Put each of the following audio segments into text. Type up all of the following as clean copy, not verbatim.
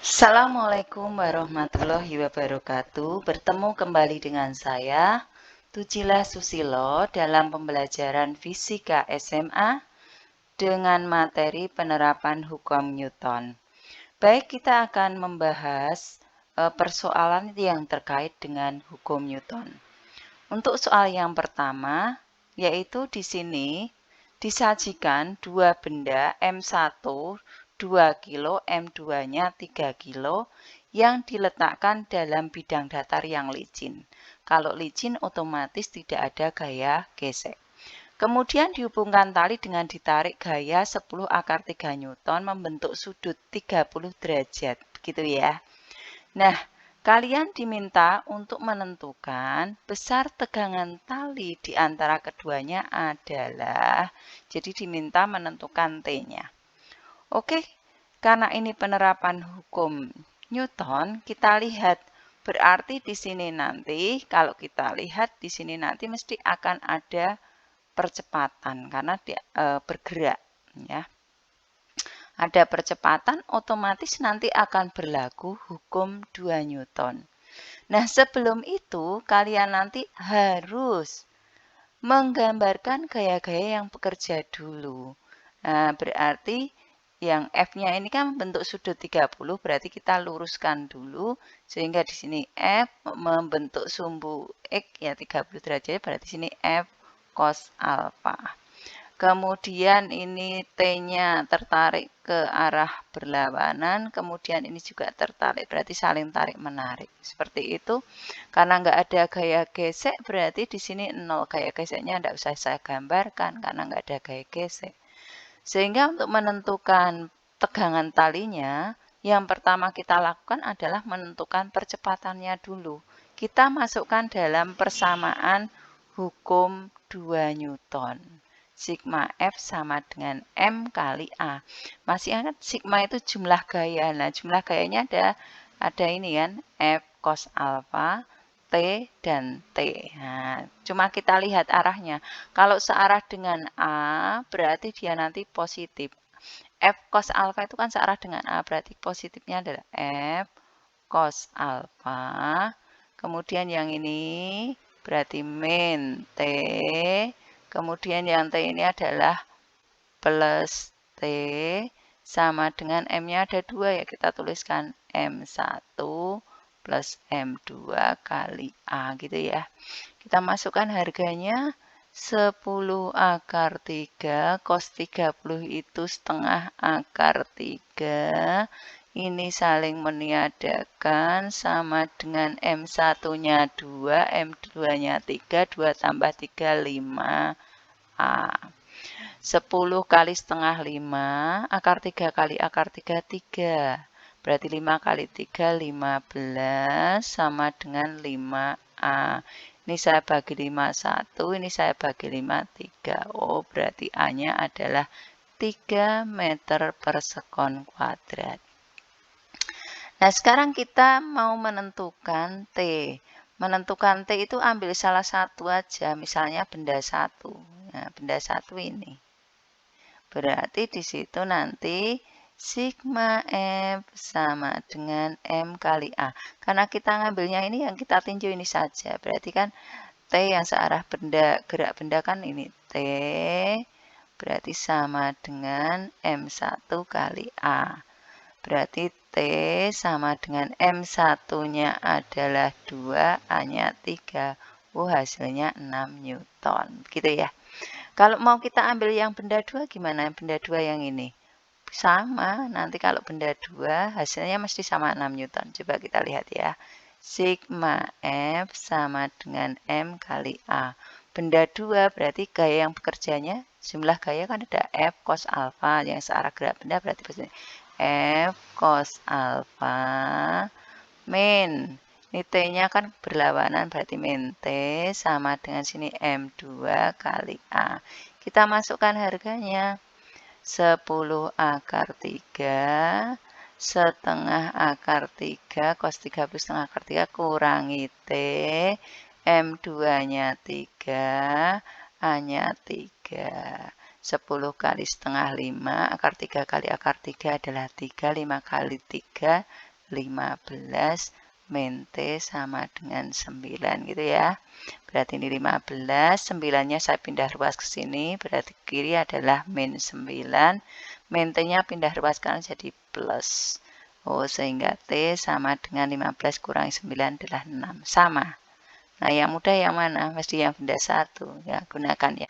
Assalamualaikum warahmatullahi wabarakatuh. Bertemu kembali dengan saya, Tujila Susilo, dalam pembelajaran Fisika SMA dengan materi penerapan hukum Newton. Baik, kita akan membahas persoalan yang terkait dengan hukum Newton. Untuk soal yang pertama, yaitu di sini disajikan dua benda M1 2 kilo, M2-nya 3 kilo yang diletakkan dalam bidang datar yang licin. Kalau licin otomatis tidak ada gaya gesek. Kemudian dihubungkan tali dengan ditarik gaya 10 akar 3 Newton membentuk sudut 30 derajat. Begitu ya. Nah, kalian diminta untuk menentukan besar tegangan tali di antara keduanya adalah, jadi diminta menentukan T-nya. Oke, karena ini penerapan hukum Newton, kita lihat berarti di sini nanti, kalau kita lihat di sini nanti mesti akan ada percepatan karena dia bergerak ya. Ada percepatan, otomatis nanti akan berlaku hukum 2 Newton. Nah, sebelum itu kalian nanti harus menggambarkan gaya-gaya yang bekerja dulu. Nah, berarti yang F-nya ini kan membentuk sudut 30, berarti kita luruskan dulu sehingga di sini F membentuk sumbu X ya 30 derajat, berarti sini F cos alfa. Kemudian ini T-nya tertarik ke arah berlawanan, kemudian ini juga tertarik, berarti saling tarik-menarik. Seperti itu. Karena nggak ada gaya gesek, berarti di sini 0. Gaya geseknya nggak usah saya gambarkan, karena nggak ada gaya gesek. Sehingga untuk menentukan tegangan talinya, yang pertama kita lakukan adalah menentukan percepatannya dulu. Kita masukkan dalam persamaan hukum 2 Newton. Sigma F sama dengan M kali A. Masih ingat sigma itu jumlah gaya. Nah, jumlah gayanya ada ini kan, F cos alfa, T dan T. Nah, cuma kita lihat arahnya. Kalau searah dengan A, berarti dia nanti positif. F cos alfa itu kan searah dengan A, berarti positifnya adalah F cos alfa. Kemudian yang ini berarti min T. Kemudian yang T ini adalah plus T sama dengan M-nya ada 2 ya, kita tuliskan M1 plus M2 kali A gitu ya. Kita masukkan harganya 10 akar 3, cos 30 itu setengah akar 3. Ini saling meniadakan sama dengan M1-nya 2, M2-nya 3, 2 tambah 3, 5A. 10 kali setengah 5, akar 3 kali akar 3, 3. Berarti 5 kali 3, 15, sama dengan 5A. Ini saya bagi 5, 1, ini saya bagi 5, 3. Oh, berarti A-nya adalah 3 meter per sekon kuadrat. Nah, sekarang kita mau menentukan T. Menentukan T itu ambil salah satu aja, misalnya benda 1. Nah, benda 1 ini. Berarti di situ nanti sigma F sama dengan M kali A. Karena kita ngambilnya ini yang kita tinjau ini saja. Berarti kan T yang searah benda, gerak benda kan ini T. Berarti sama dengan M1 kali A. Berarti T sama dengan M1-nya adalah 2, A-nya 3. Hasilnya 6 Newton. Begitu ya. Kalau mau kita ambil yang benda 2 gimana? Benda 2 yang ini. Sama, nanti kalau benda 2 hasilnya mesti sama 6 Newton. Coba kita lihat ya. Sigma F sama dengan M kali A. Benda 2 berarti gaya yang bekerjanya, jumlah gaya kan ada F cos alfa. Yang searah gerak benda berarti F cos alfa min. Ini T-nya kan berlawanan, berarti min T sama dengan sini M2 kali A. Kita masukkan harganya. 10 akar 3, setengah akar 3, cos 30 setengah akar 3 kurangi T, M2-nya 3, A-nya 3. 10 kali setengah 5, akar 3 kali akar 3 adalah 3, 5 kali 3, 15 min T sama dengan 9 gitu ya. Berarti ini 15, 9-nya saya pindah ruas ke sini, berarti kiri adalah min 9, min T-nya pindah ruas kanan jadi plus. Oh, sehingga T sama dengan 15 kurangi 9 adalah 6. Sama. Nah, yang mudah yang mana? Mesti yang benda 1. Ya, gunakan ya.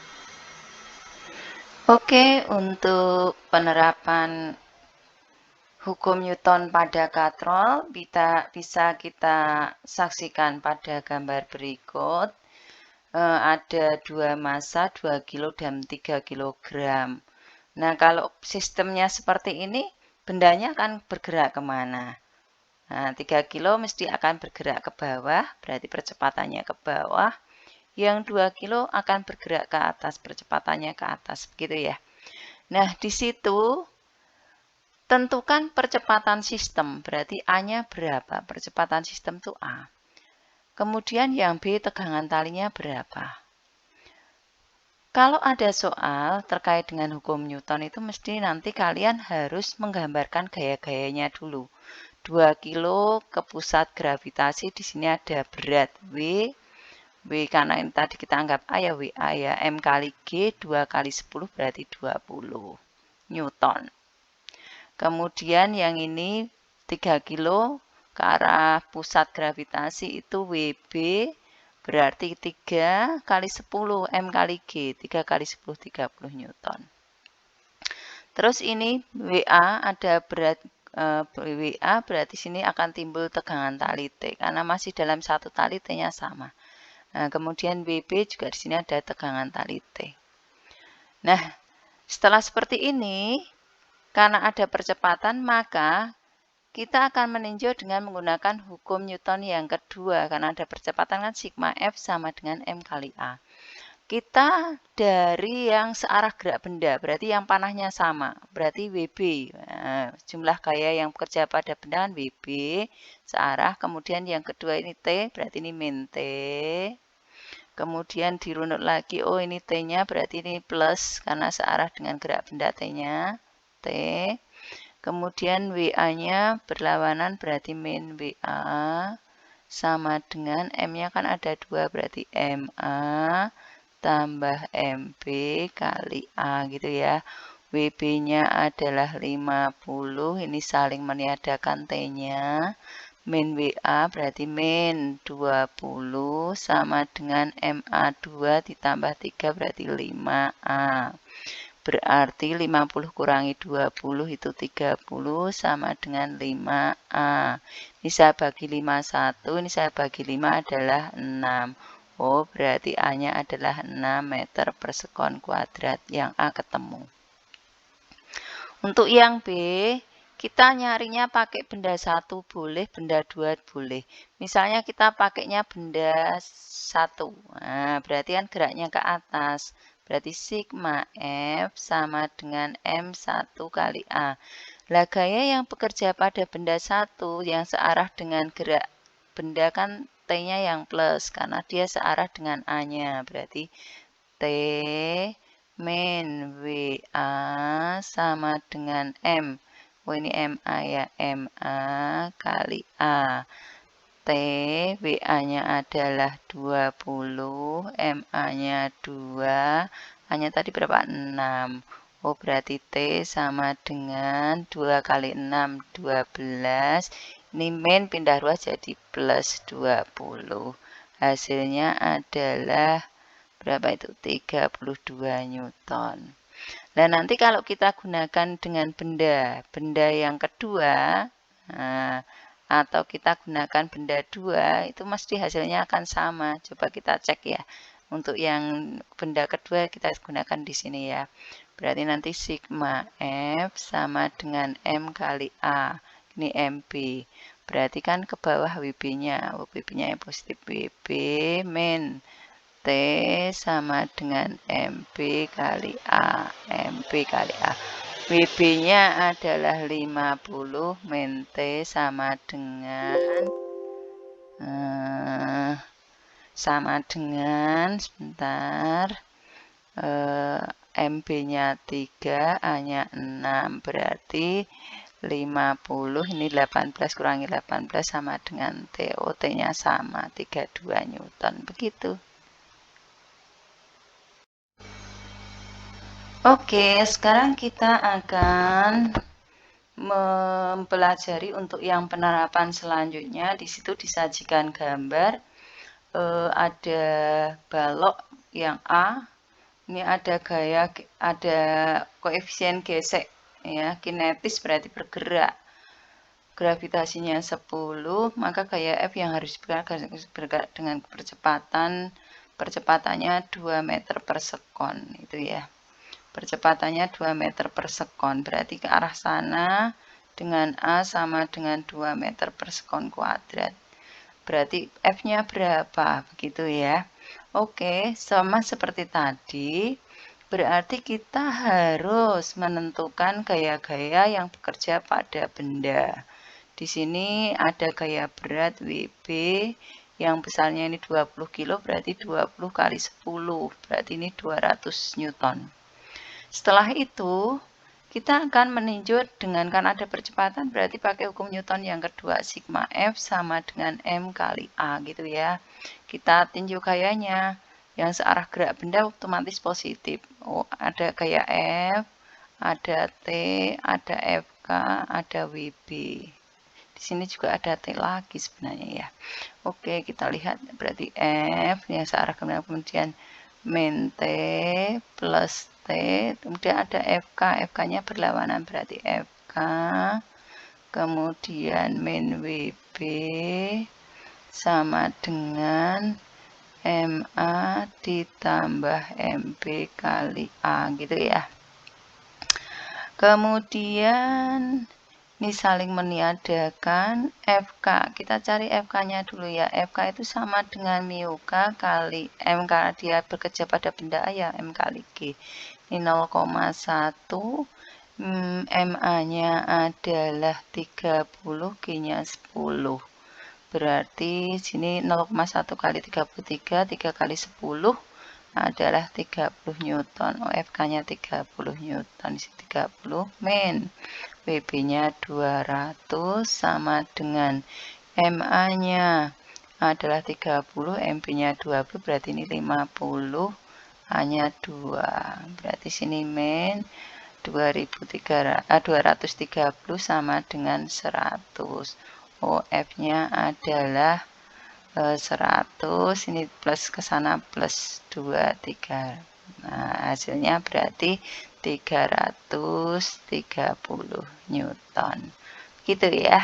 Oke, untuk penerapan hukum Newton pada katrol bisa kita saksikan pada gambar berikut. Ada 2 massa, 2 kilo dan 3 kilogram. Nah, kalau sistemnya seperti ini, bendanya akan bergerak kemana? Nah, 3 kilo mesti akan bergerak ke bawah, berarti percepatannya ke bawah. Yang 2 kilo akan bergerak ke atas, percepatannya ke atas, begitu ya. Nah, di situ tentukan percepatan sistem, berarti A-nya berapa? Percepatan sistem itu A. Kemudian yang B, tegangan talinya berapa? Kalau ada soal terkait dengan hukum Newton itu mesti nanti kalian harus menggambarkan gaya-gayanya dulu. 2 kilo ke pusat gravitasi, di sini ada berat W. W karena ini tadi kita anggap A ya, WA ya. M kali G, 2 kali 10 berarti 20 Newton. Kemudian yang ini 3 kilo ke arah pusat gravitasi itu WB. Berarti 3 kali 10 M kali G, 3 kali 10, 30 Newton. Terus ini WA ada berat WA, berarti sini akan timbul tegangan tali T, karena masih dalam satu tali T-nya sama. Nah, kemudian WB juga di sini ada tegangan tali T. Nah, setelah seperti ini, karena ada percepatan, maka kita akan meninjau dengan menggunakan hukum Newton yang kedua, karena ada percepatan kan sigma F sama dengan M kali A. Kita dari yang searah gerak benda, berarti yang panahnya sama, berarti WB. Nah, jumlah gaya yang bekerja pada benda kan WB, searah. Kemudian yang kedua ini T, berarti ini min T. Kemudian dirunut lagi, oh ini T-nya, berarti ini plus, karena searah dengan gerak benda T-nya, T. Kemudian WA-nya berlawanan berarti min WA sama dengan M-nya kan ada 2 berarti MA tambah MB kali A gitu ya. WB-nya adalah 50, ini saling meniadakan T-nya. Min WA berarti min 20 sama dengan MA2 ditambah 3 berarti 5A. Berarti 50 kurangi 20 itu 30 sama dengan 5A. Ini saya bagi 51, ini saya bagi 5 adalah 6. Oh, berarti A-nya adalah 6 meter per sekon kuadrat yang A ketemu. Untuk yang B, kita nyarinya pakai benda 1 boleh, benda 2 boleh. Misalnya kita pakainya benda 1. Nah, berarti kan geraknya ke atas. Berarti sigma F sama dengan M1 kali A. Lah gaya yang bekerja pada benda 1 yang searah dengan gerak benda kan T-nya yang plus karena dia searah dengan A-nya. Berarti T min WA sama dengan M. Oh ini MA ya, MA kali A. T, WA-nya adalah 20, MA-nya 2, A-nya tadi berapa? 6. Oh, berarti T sama dengan 2 kali 6, 12. Ini min pindah ruas jadi plus 20. Hasilnya adalah berapa itu? 32 Newton. Nah, nanti kalau kita gunakan dengan benda yang kedua, nah, atau kita gunakan benda 2, itu mesti hasilnya akan sama. Coba kita cek ya. Untuk yang benda kedua kita gunakan di sini ya. Berarti nanti sigma F sama dengan M kali A. Ini MB. Berarti kan ke bawah WB-nya. WB-nya yang positif WB min T sama dengan MB kali A. MB kali A. WB-nya adalah 50, min T sama dengan sebentar, MB-nya 3, A-nya 6, berarti 50, ini 18 kurangi 18 sama dengan T. T-nya sama, 32 Newton. Begitu. Oke, sekarang kita akan mempelajari untuk yang penerapan selanjutnya. Di situ disajikan gambar. Ada balok yang A. Ini ada koefisien gesek, ya, kinetis berarti bergerak. Gravitasinya 10, maka gaya F yang harus bergerak dengan percepatannya 2 meter per sekon, itu ya. Percepatannya 2 meter per sekon, berarti ke arah sana dengan A sama dengan 2 meter per sekon kuadrat. Berarti F-nya berapa, begitu ya. Oke, sama seperti tadi, berarti kita harus menentukan gaya-gaya yang bekerja pada benda. Di sini ada gaya berat WB yang besarnya ini 20 kilo, berarti 20 kali 10, berarti ini 200 Newton. Setelah itu, kita akan meninjau dengan kan ada percepatan, berarti pakai hukum Newton yang kedua, sigma F sama dengan M kali A, gitu ya. Kita tinjau gayanya. Yang searah gerak benda otomatis positif. Oh, ada gaya F, ada T, ada FK, ada WB. Di sini juga ada T lagi sebenarnya ya. Oke, kita lihat berarti F yang searah kemana, kemudian min T plus T, kemudian ada FK, FK-nya berlawanan berarti FK, kemudian min WB sama dengan MA ditambah MB kali A, gitu ya. Kemudian ini saling meniadakan FK. Kita cari FK-nya dulu ya. FK itu sama dengan mu K kali M karena dia bekerja pada benda A ya, M kali G. Ini 0,1. MA-nya adalah 30, G-nya 10. Berarti sini 0,1 kali 33, 3 kali 10 adalah 30 Newton. Oh, FK-nya 30 Newton. Di sini 30 min. WB-nya 200 sama dengan MA-nya adalah 30, MB-nya 20, berarti ini 50, hanya 2. Berarti sini min 230 sama dengan 100. OF-nya adalah 100, ini plus ke sana plus 2, 3. Nah, hasilnya berarti 330 Newton. Gitu ya.